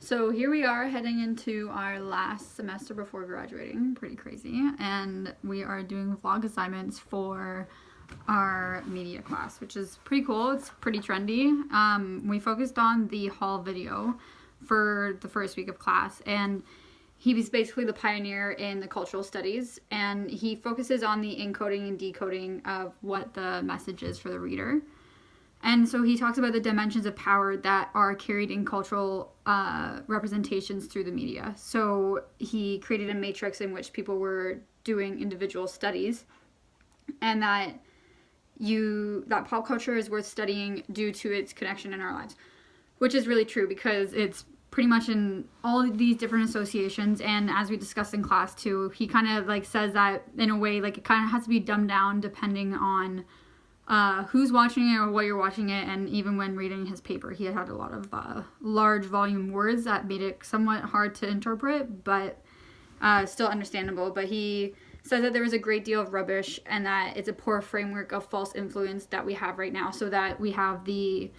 So here we are heading into our last semester before graduating. Pretty crazy. And we are doing vlog assignments for our media class, which is pretty cool. It's pretty trendy. We focused on the hall video for the first week of class, and he was basically the pioneer in the cultural studies, and he focuses on the encoding and decoding of what the message is for the reader. And so he talks about the dimensions of power that are carried in cultural representations through the media. So he created a matrix in which people were doing individual studies, and that pop culture is worth studying due to its connection in our lives, which is really true because it's pretty much in all of these different associations. And as we discussed in class too, he kind of like says that in a way like it kind of has to be dumbed down depending on who's watching it or what you're watching it. And even when reading his paper, he had a lot of large volume words that made it somewhat hard to interpret, but still understandable. But he says that there is a great deal of rubbish and that it's a poor framework of false influence that we have right now, so that we have the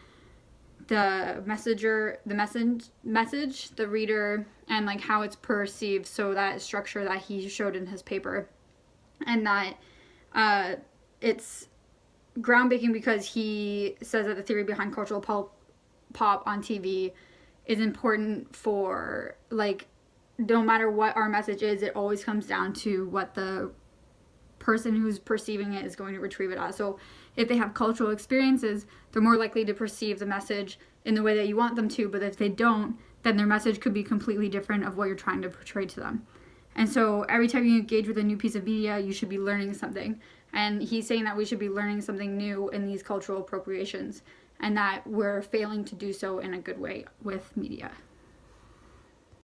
messenger, the message, the reader, and like how it's perceived. So that structure that he showed in his paper, and that it's groundbreaking because he says that the theory behind cultural pop on TV is important for, like, no matter what our message is, it always comes down to what the person who's perceiving it is going to retrieve it as. So if they have cultural experiences, they're more likely to perceive the message in the way that you want them to, but if they don't, then their message could be completely different of what you're trying to portray to them. And so every time you engage with a new piece of media, you should be learning something. And he's saying that we should be learning something new in these cultural appropriations, and that we're failing to do so in a good way with media.